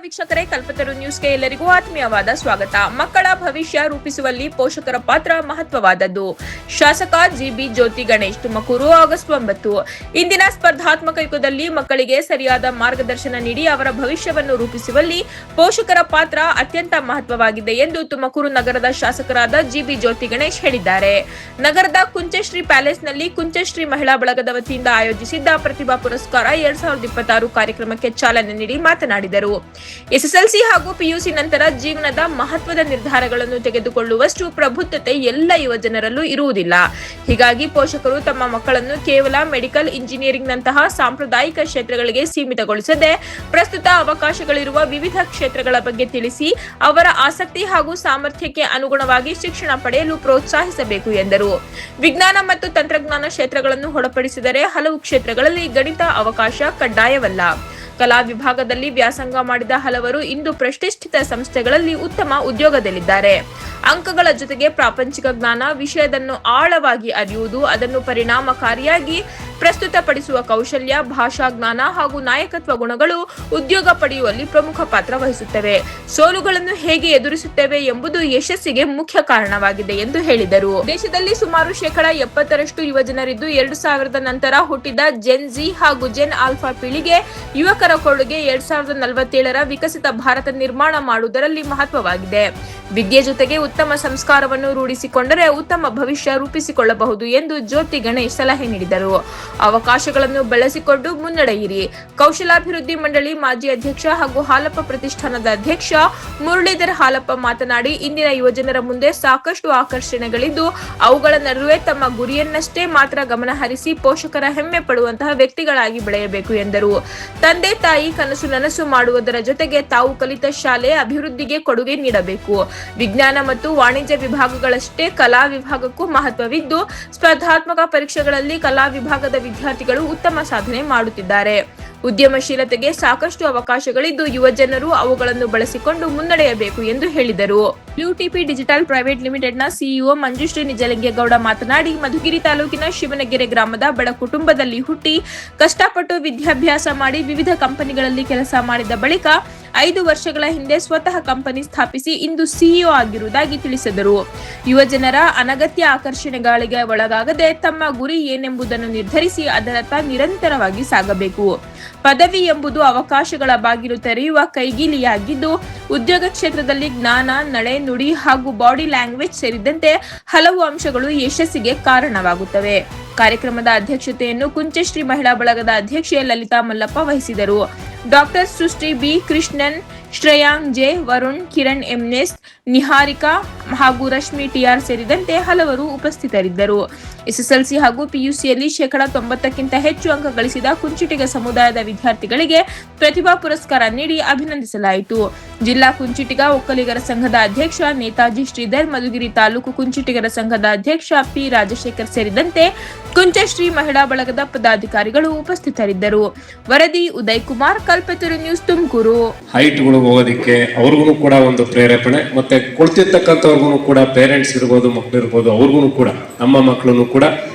ವೀಕ್ಷಕರೇ, ಕಲ್ಪತರು ನ್ಯೂಸ್ಗೆ ಎಲ್ಲರಿಗೂ ಆತ್ಮೀಯವಾದ ಸ್ವಾಗತ. ಮಕ್ಕಳ ಭವಿಷ್ಯ ರೂಪಿಸುವಲ್ಲಿ ಪೋಷಕರ ಪಾತ್ರ ಮಹತ್ವವಾದದ್ದು. ಶಾಸಕ ಜಿಬಿ ಜ್ಯೋತಿ ಗಣೇಶ್, ತುಮಕೂರು, ಆಗಸ್ಟ್ 9. ಇಂದಿನ ಸ್ಪರ್ಧಾತ್ಮಕ ಯುಗದಲ್ಲಿ ಮಕ್ಕಳಿಗೆ ಸರಿಯಾದ ಮಾರ್ಗದರ್ಶನ ನೀಡಿ ಅವರ ಭವಿಷ್ಯವನ್ನು ರೂಪಿಸುವಲ್ಲಿ ಪೋಷಕರ ಪಾತ್ರ ಅತ್ಯಂತ ಮಹತ್ವವಾಗಿದೆ ಎಂದು ತುಮಕೂರು ನಗರದ ಶಾಸಕರಾದ ಜಿಬಿ ಜ್ಯೋತಿ ಗಣೇಶ್ ಹೇಳಿದ್ದಾರೆ. ನಗರದ ಕುಂಚಶ್ರೀ ಪ್ಯಾಲೇಸ್ನಲ್ಲಿ ಕುಂಚಶ್ರೀ ಮಹಿಳಾ ಬಳಗದ ವತಿಯಿಂದ ಆಯೋಜಿಸಿದ್ದ ಪ್ರತಿಭಾ ಪುರಸ್ಕಾರ 2026 ಕಾರ್ಯಕ್ರಮಕ್ಕೆ ಚಾಲನೆ ನೀಡಿ ಮಾತನಾಡಿದರು. ಎಸ್ಎಸ್ಎಲ್ಸಿ ಹಾಗೂ ಪಿಯುಸಿ ನಂತರ ಜೀವನದ ಮಹತ್ವದ ನಿರ್ಧಾರಗಳನ್ನು ತೆಗೆದುಕೊಳ್ಳುವಷ್ಟು ಪ್ರಬುದ್ಧತೆ ಎಲ್ಲ ಯುವಜನರಲ್ಲೂ ಇರುವುದಿಲ್ಲ. ಹೀಗಾಗಿ ಪೋಷಕರು ತಮ್ಮ ಮಕ್ಕಳನ್ನು ಕೇವಲ ಮೆಡಿಕಲ್, ಇಂಜಿನಿಯರಿಂಗ್ ನಂತಹ ಸಾಂಪ್ರದಾಯಿಕ ಕ್ಷೇತ್ರಗಳಿಗೆ ಸೀಮಿತಗೊಳಿಸದೆ ಪ್ರಸ್ತುತ ಅವಕಾಶಗಳಿರುವ ವಿವಿಧ ಕ್ಷೇತ್ರಗಳ ಬಗ್ಗೆ ತಿಳಿಸಿ ಅವರ ಆಸಕ್ತಿ ಹಾಗೂ ಸಾಮರ್ಥ್ಯಕ್ಕೆ ಅನುಗುಣವಾಗಿ ಶಿಕ್ಷಣ ಪಡೆಯಲು ಪ್ರೋತ್ಸಾಹಿಸಬೇಕು ಎಂದರು. ವಿಜ್ಞಾನ ಮತ್ತು ತಂತ್ರಜ್ಞಾನ ಕ್ಷೇತ್ರಗಳನ್ನು ಹೊರತುಪಡಿಸಿದರೆ ಹಲವು ಕ್ಷೇತ್ರಗಳಲ್ಲಿ ಗಣಿತ ಅವಕಾಶ ಕಡ್ಡಾಯವಲ್ಲ. ಕಲಾ ವಿಭಾಗದಲ್ಲಿ ವ್ಯಾಸಂಗ ಮಾಡಿದ ಹಲವರು ಇಂದು ಪ್ರತಿಷ್ಠಿತ ಸಂಸ್ಥೆಗಳಲ್ಲಿ ಉತ್ತಮ ಉದ್ಯೋಗದಲ್ಲಿದ್ದಾರೆ. ಅಂಕಗಳ ಜೊತೆಗೆ ಪ್ರಾಪಂಚಿಕ ಜ್ಞಾನ, ವಿಷಯವನ್ನು ಆಳವಾಗಿ ಅರಿಯುವುದು, ಅದನ್ನು ಪರಿಣಾಮಕಾರಿಯಾಗಿ ಪ್ರಸ್ತುತಪಡಿಸುವ ಕೌಶಲ್ಯ, ಭಾಷಾ ಜ್ಞಾನ ಹಾಗೂ ನಾಯಕತ್ವ ಗುಣಗಳು ಉದ್ಯೋಗ ಪಡೆಯುವಲ್ಲಿ ಪ್ರಮುಖ ಪಾತ್ರ ವಹಿಸುತ್ತವೆ. ಸೋಲುಗಳನ್ನು ಹೇಗೆ ಎದುರಿಸುತ್ತೇವೆ ಎಂಬುದು ಯಶಸ್ಸಿಗೆ ಮುಖ್ಯ ಕಾರಣವಾಗಿದೆ ಎಂದು ಹೇಳಿದರು. ದೇಶದಲ್ಲಿ ಸುಮಾರು 70% ಯುವಜನರಿದ್ದು 2000 ನಂತರ ಹುಟ್ಟಿದ ಜೆನ್ ಜಿ ಹಾಗೂ ಜೆನ್ ಆಲ್ಫಾ ಪೀಳಿಗೆ ಯುವಕರ ಕೊಡುಗೆ 2047ರ ವಿಕಸಿತ ಭಾರತ ನಿರ್ಮಾಣ ಮಾಡುವುದರಲ್ಲಿ ಮಹತ್ವವಾಗಿದೆ. ವಿದ್ಯೆ ಜೊತೆಗೆ ಉತ್ತಮ ಸಂಸ್ಕಾರವನ್ನು ರೂಢಿಸಿಕೊಂಡರೆ ಉತ್ತಮ ಭವಿಷ್ಯ ರೂಪಿಸಿಕೊಳ್ಳಬಹುದು ಎಂದು ಜ್ಯೋತಿ ಗಣೇಶ್ ಸಲಹೆ ನೀಡಿದರು. ಅವಕಾಶಗಳನ್ನು ಬೆಳೆಸಿಕೊಂಡು ಮುನ್ನಡೆಯಿರಿ. ಕೌಶಲಾಭಿವೃದ್ಧಿ ಮಂಡಳಿ ಮಾಜಿ ಅಧ್ಯಕ್ಷ ಹಾಗೂ ಹಾಲಪ್ಪ ಪ್ರತಿಷ್ಠಾನದ ಅಧ್ಯಕ್ಷ ಮುರಳೀಧರ್ ಹಾಲಪ್ಪ ಮಾತನಾಡಿ, ಇಂದಿನ ಯುವಜನರ ಮುಂದೆ ಸಾಕಷ್ಟು ಆಕರ್ಷಣೆಗಳಿದ್ದು ಅವುಗಳ ನಡುವೆ ತಮ್ಮ ಗುರಿಯನ್ನಷ್ಟೇ ಮಾತ್ರ ಗಮನಹರಿಸಿ ಪೋಷಕರ ಹೆಮ್ಮೆ ಪಡುವಂತಹ ವ್ಯಕ್ತಿಗಳಾಗಿ ಬೆಳೆಯಬೇಕು ಎಂದರು. ತಂದೆ ತಾಯಿ ಕನಸು ನನಸು ಮಾಡುವುದರ ಜೊತೆಗೆ ತಾವು ಕಲಿತ ಶಾಲೆ ಅಭಿವೃದ್ಧಿಗೆ ಕೊಡುಗೆ ನೀಡಬೇಕು. ವಿಜ್ಞಾನ ಮತ್ತು ವಾಣಿಜ್ಯ ವಿಭಾಗಗಳಷ್ಟೇ ಕಲಾ ವಿಭಾಗಕ್ಕೂ ಮಹತ್ವವಿದ್ದು ಸ್ಪರ್ಧಾತ್ಮಕ ಪರೀಕ್ಷೆಗಳಲ್ಲಿ ಕಲಾ ವಿಭಾಗದ ವಿದ್ಯಾರ್ಥಿಗಳು ಉತ್ತಮ ಸಾಧನೆ ಮಾಡುತ್ತಿದ್ದಾರೆ. ಉದ್ಯಮಶೀಲತೆಗೆ ಸಾಕಷ್ಟು ಅವಕಾಶಗಳಿದ್ದು ಯುವಜನರು ಅವುಗಳನ್ನು ಬಳಸಿಕೊಂಡು ಮುನ್ನಡೆಯಬೇಕು ಎಂದು ಹೇಳಿದರು. ಯುಟಿಪಿ ಡಿಜಿಟಲ್ ಪ್ರೈವೇಟ್ ಲಿಮಿಟೆಡ್ನ ಸಿಇಒ ಮಂಜುಶ್ರೀ ನಿಜಲಿಂಗೇಗೌಡ ಮಾತನಾಡಿ, ಮಧುಗಿರಿ ತಾಲೂಕಿನ ಶಿವನಗೆರೆ ಗ್ರಾಮದ ಬಡ ಕುಟುಂಬದಲ್ಲಿ ಹುಟ್ಟಿ ಕಷ್ಟಪಟ್ಟು ವಿದ್ಯಾಭ್ಯಾಸ ಮಾಡಿ ವಿವಿಧ ಕಂಪನಿಗಳಲ್ಲಿ ಕೆಲಸ ಮಾಡಿದ ಬಳಿಕ 5 ವರ್ಷಗಳ ಹಿಂದೆ ಸ್ವತಃ ಕಂಪನಿ ಸ್ಥಾಪಿಸಿ ಇಂದು ಸಿಇಒ ಆಗಿರುವುದಾಗಿ ತಿಳಿಸಿದರು. ಯುವಜನರ ಅನಗತ್ಯ ಆಕರ್ಷಣೆಗಳಿಗೆ ಒಳಗಾಗದೆ ತಮ್ಮ ಗುರಿ ಏನೆಂಬುದನ್ನು ನಿರ್ಧರಿಸಿ ಅದರತ್ತ ನಿರಂತರವಾಗಿ ಸಾಗಬೇಕು. ಪದವಿ ಎಂಬುದು ಅವಕಾಶಗಳ ಬಾಗಿಲು ತೆರೆಯುವ ಕೈಗೀಲಿಯಾಗಿದ್ದು ಉದ್ಯೋಗ ಕ್ಷೇತ್ರದಲ್ಲಿ ಜ್ಞಾನ, ನಡೆ, ನುಡಿ ಹಾಗೂ ಬಾಡಿ ಲ್ಯಾಂಗ್ವೇಜ್ ಸೇರಿದಂತೆ ಹಲವು ಅಂಶಗಳು ಯಶಸ್ಸಿಗೆ ಕಾರಣವಾಗುತ್ತವೆ. ಕಾರ್ಯಕ್ರಮದ ಅಧ್ಯಕ್ಷತೆಯನ್ನು ಕುಂಚಶ್ರೀ ಮಹಿಳಾ ಬಳಗದ ಅಧ್ಯಕ್ಷೆ ಲಲಿತಾ ಮಲ್ಲಪ್ಪ ವಹಿಸಿದರು. Doctor Srishti B, Krishnan, Shreyang J, Varun, Kiran MS, Niharika ಹಾಗೂ ರಶ್ಮಿ ಟಿಆರ್ ಸೇರಿದಂತೆ ಹಲವರು ಉಪಸ್ಥಿತರಿದ್ದರು. ಎಸ್ಎಸ್ಎಲ್ಸಿ ಹಾಗೂ ಪಿಯುಸಿಯಲ್ಲಿ 90%ಕ್ಕಿಂತ ಹೆಚ್ಚು ಅಂಕ ಗಳಿಸಿದ ಕುಂಚಿಟಿಗ ಸಮುದಾಯದ ವಿದ್ಯಾರ್ಥಿಗಳಿಗೆ ಪ್ರತಿಭಾ ಪುರಸ್ಕಾರ ನೀಡಿ ಅಭಿನಂದಿಸಲಾಯಿತು. ಜಿಲ್ಲಾ ಕುಂಚಿಟಿಗ ಒಕ್ಕಲಿಗರ ಸಂಘದ ಅಧ್ಯಕ್ಷ ನೇತಾಜಿ ಶ್ರೀಧರ್, ಮಧುಗಿರಿ ತಾಲೂಕು ಕುಂಚಿಟಿಗರ ಸಂಘದ ಅಧ್ಯಕ್ಷ ಪಿ ರಾಜಶೇಖರ್ ಸೇರಿದಂತೆ ಕುಂಚಶ್ರೀ ಮಹಿಳಾ ಬಳಗದ ಪದಾಧಿಕಾರಿಗಳು ಉಪಸ್ಥಿತರಿದ್ದರು. ವರದಿ ಉದಯ್ ಕುಮಾರ್, ಕಲ್ಪತರು ನ್ಯೂಸ್, ತುಮಕೂರು. ಹೈಟ್ಗಳು ಹೋಗೋದಕ್ಕೆ ಅವ್ರಿಗೂ ಕೂಡ ಒಂದು ಪ್ರೇರೇಪಣೆ, ಮತ್ತೆ ಕೊಡ್ತಿರ್ತಕ್ಕಂಥವ್ರಿಗೂ ಕೂಡ ಪೇರೆಂಟ್ಸ್ ಇರ್ಬೋದು, ಮಕ್ಕಳು ಇರ್ಬೋದು, ಅವ್ರಿಗೂ ಕೂಡ ನಮ್ಮ ಮಕ್ಕಳನ್ನು ಕೂಡ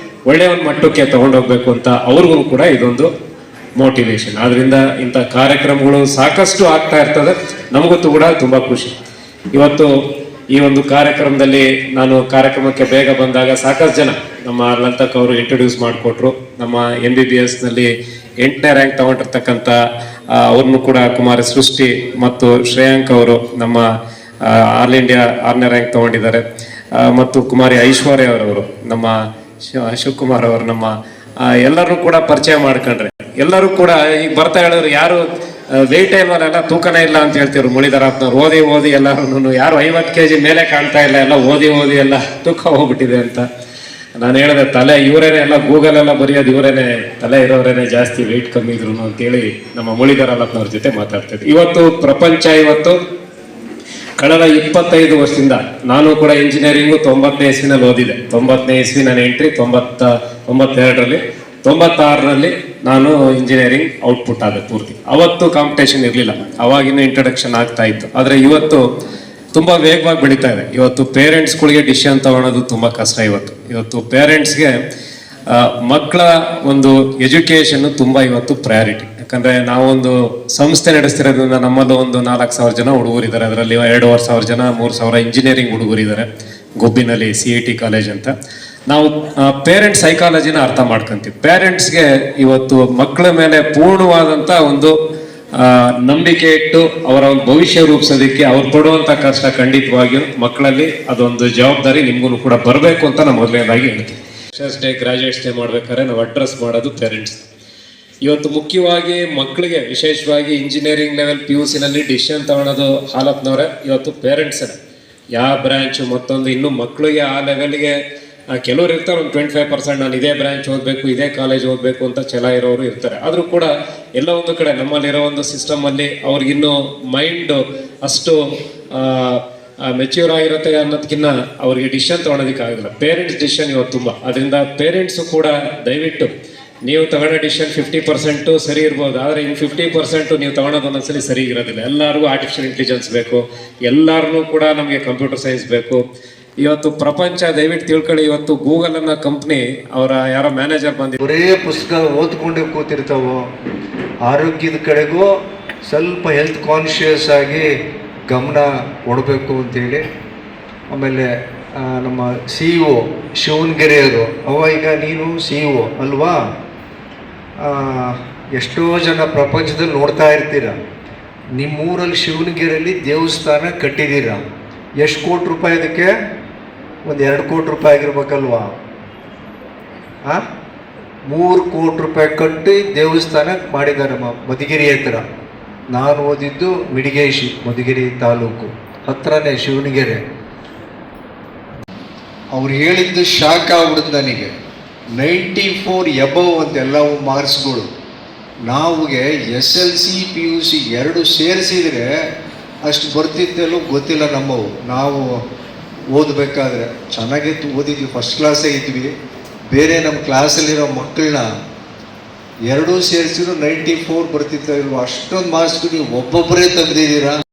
ಒಳ್ಳೆಯ ಒಂದು ಮಟ್ಟಕ್ಕೆ ತಗೊಂಡೋಗ್ಬೇಕು ಅಂತ ಅವ್ರಿಗೂ ಕೂಡ ಇದೊಂದು ಮೋಟಿವೇಶನ್. ಆದ್ರಿಂದ ಇಂಥ ಕಾರ್ಯಕ್ರಮಗಳು ಸಾಕಷ್ಟು ಆಗ್ತಾ ಇರ್ತದೆ. ನಮಗಂತೂ ಕೂಡ ತುಂಬಾ ಖುಷಿ. ಇವತ್ತು ಈ ಒಂದು ಕಾರ್ಯಕ್ರಮದಲ್ಲಿ ನಾನು ಕಾರ್ಯಕ್ರಮಕ್ಕೆ ಬೇಗ ಬಂದಾಗ ಸಾಕಷ್ಟು ಜನ ನಮ್ಮ ಲಂತಕ್ ಅವರು ಇಂಟ್ರೊಡ್ಯೂಸ್ ಮಾಡಿಕೊಟ್ರು. ನಮ್ಮ MBBS ನಲ್ಲಿ 8ನೇ ರ್ಯಾಂಕ್ ತಗೊಂಡಿರ್ತಕ್ಕಂಥ ಅವ್ರನ್ನು ಕೂಡ ಕುಮಾರಿ ಸೃಷ್ಟಿ ಮತ್ತು ಶ್ರೇಯಾಂಕ್ ಅವರು ನಮ್ಮ ಆಲ್ ಇಂಡಿಯಾ 6ನೇ ರ್ಯಾಂಕ್ ತಗೊಂಡಿದ್ದಾರೆ. ಮತ್ತು ಕುಮಾರಿ ಐಶ್ವರ್ಯ ಅವರವರು, ನಮ್ಮ ಶಿವಕುಮಾರ್ ಅವರು, ನಮ್ಮ ಎಲ್ಲರೂ ಕೂಡ ಪರಿಚಯ ಮಾಡ್ಕೊಂಡ್ರೆ ಎಲ್ಲರೂ ಕೂಡ ಈಗ ಬರ್ತಾ ಹೇಳಿದ್ರು, ಯಾರು ವೆಯ್ಟ್ ಇಲ್ವಲ್ಲ, ತೂಕನೇ ಇಲ್ಲ ಅಂತ ಹೇಳ್ತಿದ್ರು. ಮುಳಿಧರಪ್ಪನವ್ರು ಓದಿ ಎಲ್ಲರೂ ಯಾರು 50 kg ಮೇಲೆ ಕಾಣ್ತಾ ಇಲ್ಲ, ಎಲ್ಲ ಓದಿ ಎಲ್ಲ ತೂಕ ಹೋಗ್ಬಿಟ್ಟಿದೆ ಅಂತ ನಾನು ಹೇಳಿದೆ. ತಲೆ ಇವರೇನೆ ಎಲ್ಲ ಗೂಗಲ್ ಎಲ್ಲ ಬರೆಯೋದು ಇವರೇನೆ, ತಲೆ ಇರೋರೇನೆ ಜಾಸ್ತಿ ವೆಯ್ಟ್ ಕಮ್ಮಿ ಇದ್ರು ಅಂತೇಳಿ ನಮ್ಮ ಮುಳಿಧರಪ್ಪನವ್ರ ಜೊತೆ ಮಾತಾಡ್ತಿದ್ದೆ. ಇವತ್ತು ಪ್ರಪಂಚ ಕಳೆದ 25 ವರ್ಷದಿಂದ ನಾನು ಕೂಡ ಇಂಜಿನಿಯರಿಂಗು 90ನೇ ಇಸ್ವಿನಲ್ಲಿ ಓದಿದೆ. 90ನೇ ಇಸ್ವಿ ನನ್ನ ಎಂಟ್ರಿ, 92ರಲ್ಲಿ 96ರಲ್ಲಿ ನಾನು ಇಂಜಿನಿಯರಿಂಗ್ ಔಟ್ಪುಟ್ ಆದ ಪೂರ್ತಿ. ಅವತ್ತು ಕಾಂಪಿಟೇಷನ್ ಇರಲಿಲ್ಲ, ಅವಾಗಿನ್ನೂ ಇಂಟ್ರೊಡಕ್ಷನ್ ಆಗ್ತಾ ಇತ್ತು. ಆದರೆ ಇವತ್ತು ತುಂಬ ವೇಗವಾಗಿ ಬೆಳೀತಾ ಇದೆ. ಇವತ್ತು ಪೇರೆಂಟ್ಸ್ಗಳಿಗೆ ಡಿಸಿಷನ್ ತಗೊಳೋದು ತುಂಬ ಕಷ್ಟ. ಇವತ್ತು ಪೇರೆಂಟ್ಸ್ಗೆ ಮಕ್ಕಳ ಒಂದು ಎಜುಕೇಷನ್ ತುಂಬಾ ಇವತ್ತು ಪ್ರಯಾರಿಟಿ. ಯಾಕಂದ್ರೆ ನಾವೊಂದು ಸಂಸ್ಥೆ ನಡೆಸ್ತಿರೋದ್ರಿಂದ ನಮ್ಮಲ್ಲೂ ಒಂದು 4,000 ಜನ ಹುಡುಗರಿದ್ದಾರೆ. ಅದರಲ್ಲಿ 2,500 ಜನ 3,000 ಇಂಜಿನಿಯರಿಂಗ್ ಹುಡುಗರಿದ್ದಾರೆ ಗುಬ್ಬಿನಲ್ಲಿ CIT ಕಾಲೇಜ್ ಅಂತ. ನಾವು ಪೇರೆಂಟ್ಸ್ ಸೈಕಾಲಜಿನ ಅರ್ಥ ಮಾಡ್ಕೊಂತೀವಿ. ಪೇರೆಂಟ್ಸ್ಗೆ ಇವತ್ತು ಮಕ್ಕಳ ಮೇಲೆ ಪೂರ್ಣವಾದಂತ ಒಂದು ನಂಬಿಕೆ ಇಟ್ಟು ಅವರ ಒಂದು ಭವಿಷ್ಯ ರೂಪಿಸೋದಕ್ಕೆ ಅವ್ರು ಪಡುವಂತ ಕಷ್ಟ ಖಂಡಿತವಾಗಿಯೂ ಮಕ್ಕಳಲ್ಲಿ ಅದೊಂದು ಜವಾಬ್ದಾರಿ ನಿಮ್ಗೂ ಕೂಡ ಬರಬೇಕು ಅಂತ ನಾವು ಮೊದಲನೇದಾಗಿ ಹೇಳ್ತೀವಿ. ಫ್ರೆಶರ್ಸ್ ಡೇ, ಗ್ರಾಜುಯೇಟ್ಸ್ ಡೇ ಮಾಡ್ಬೇಕಾದ್ರೆ ನಾವು ಅಡ್ರೆಸ್ ಮಾಡೋದು ಪೇರೆಂಟ್ಸ್. ಇವತ್ತು ಮುಖ್ಯವಾಗಿ ಮಕ್ಕಳಿಗೆ ವಿಶೇಷವಾಗಿ ಇಂಜಿನಿಯರಿಂಗ್ ಲೆವೆಲ್ PUC ನಲ್ಲಿ ಡಿಸಿಷನ್ ತಗೊಳ್ಳೋದು ಹಾಲತ್ನವ್ರೆ ಇವತ್ತು ಪೇರೆಂಟ್ಸ್. ಯಾವ ಬ್ರಾಂಚ್ ಮತ್ತೊಂದು ಇನ್ನು ಮಕ್ಕಳಿಗೆ ಆ ಲೆವೆಲ್ಗೆ ಕೆಲವರು ಇರ್ತಾರೆ, ಒಂದು 25% ನಾನು ಇದೇ ಬ್ರಾಂಚ್ ಓದಬೇಕು, ಇದೇ ಕಾಲೇಜ್ ಓದಬೇಕು ಅಂತ ಛಲ ಇರೋರು ಇರ್ತಾರೆ. ಆದರೂ ಕೂಡ ಎಲ್ಲ ಒಂದು ಕಡೆ ನಮ್ಮಲ್ಲಿರೋ ಒಂದು ಸಿಸ್ಟಮಲ್ಲಿ ಅವ್ರಿಗಿನ್ನೂ ಮೈಂಡ್ ಅಷ್ಟು ಮೆಚ್ಯೂರ್ ಆಗಿರುತ್ತೆ ಅನ್ನೋದಕ್ಕಿಂತ ಅವ್ರಿಗೆ ಡಿಸಿಷನ್ ತೊಗೊಳೋದಕ್ಕೆ ಆಗೋದಿಲ್ಲ. ಪೇರೆಂಟ್ಸ್ ಡಿಸಿಷನ್ ಇವತ್ತು ತುಂಬ. ಅದರಿಂದ ಪೇರೆಂಟ್ಸು ಕೂಡ ದಯವಿಟ್ಟು ನೀವು ತಗೊಳ್ಳೋ ಡಿಸಿಷನ್ 50% ಸರಿ ಇರ್ಬೋದು, ಆದರೆ ಇನ್ನು 50% ನೀವು ತಗೊಳೋದು ಒಂದೊಂದ್ಸಲಿ ಸರಿ ಇರೋದಿಲ್ಲ. ಎಲ್ಲರಿಗೂ ಆರ್ಟಿಫಿಷಿಯಲ್ ಇಂಟೆಲಿಜೆನ್ಸ್ ಬೇಕು, ಎಲ್ಲರಿಗೂ ಕೂಡ ನಮಗೆ ಕಂಪ್ಯೂಟರ್ ಸೈನ್ಸ್ ಬೇಕು. ಇವತ್ತು ಪ್ರಪಂಚ ದಯವಿಟ್ಟು ತಿಳ್ಕೊಳ್ಳಿ, ಇವತ್ತು ಗೂಗಲ್ ಅನ್ನೋ ಕಂಪ್ನಿ ಅವರ ಯಾರೋ ಮ್ಯಾನೇಜರ್ ಬಂದಿದ್ರು, ಬರೇ ಪುಸ್ತಕ ಓದ್ಕೊಂಡೇ ಕೂತಿರ್ತಾವೋ, ಆರೋಗ್ಯದ ಕಡೆಗೂ ಸ್ವಲ್ಪ ಹೆಲ್ತ್ ಕಾನ್ಷಿಯಸ್ ಆಗಿ ಗಮನ ಕೊಡಬೇಕು ಅಂತೇಳಿ. ಆಮೇಲೆ ನಮ್ಮ CEO ಶಿವನಗೆರೆಯವರು, ಈಗ ನೀನು CEO ಅಲ್ವಾ, ಎಷ್ಟೋ ಜನ ಪ್ರಪಂಚದಲ್ಲಿ ನೋಡ್ತಾ ಇರ್ತೀರ. ನಿಮ್ಮೂರಲ್ಲಿ ಶಿವನಗೆರೆಯಲ್ಲಿ ದೇವಸ್ಥಾನ ಕಟ್ಟಿದ್ದೀರ. ಎಷ್ಟು ಕೋಟಿ ರೂಪಾಯಿ ಅದಕ್ಕೆ? ಒಂದು 2 ಕೋಟಿ ರೂಪಾಯಿ ಆಗಿರ್ಬೇಕಲ್ವಾ? 3 ಕೋಟಿ ರೂಪಾಯಿ ಕಟ್ಟಿ ದೇವಸ್ಥಾನ ಮಾಡಿದ್ದಾರೆ ಮಧುಗಿರಿ ಹತ್ರ. ನಾನು ಓದಿದ್ದು ಮಿಡಿಗೇಶಿ, ಮಧುಗಿರಿ ತಾಲೂಕು ಹತ್ರನೇ ಶಿವನಗೆರೆ. ಅವ್ರು ಹೇಳಿದ್ದು ಶಾಕ್ ಆಗ್ಬಿಡುತ್ತೆ ನನಗೆ. 94 ಎಬವ್ ಅಂತ ಎಲ್ಲವೂ ಮಾರ್ಕ್ಸ್ಗಳು. ನಾವುಗೆ SLC PUC 2 ಸೇರಿಸಿದರೆ ಅಷ್ಟು ಬರ್ತಿದ್ದೆಲ್ಲೂ ಗೊತ್ತಿಲ್ಲ ನಮ್ಮವು. ನಾವು ಓದಬೇಕಾದ್ರೆ ಚೆನ್ನಾಗಿತ್ತು, ಓದಿದ್ವಿ, ಫಸ್ಟ್ ಕ್ಲಾಸೇ ಇದ್ವಿ. ಬೇರೆ ನಮ್ಮ ಕ್ಲಾಸಲ್ಲಿರೋ ಮಕ್ಕಳನ್ನ 2 ಸೇರಿಸಿದ್ರು 94 ಬರ್ತಿತ್ತ ಇಲ್ವೋ, ಅಷ್ಟೊಂದು ಮಾರ್ಕ್ಸ್ಗಳು ನೀವು ಒಬ್ಬೊಬ್ಬರೇ ತೆಗೆದಿದ್ದೀರಾ.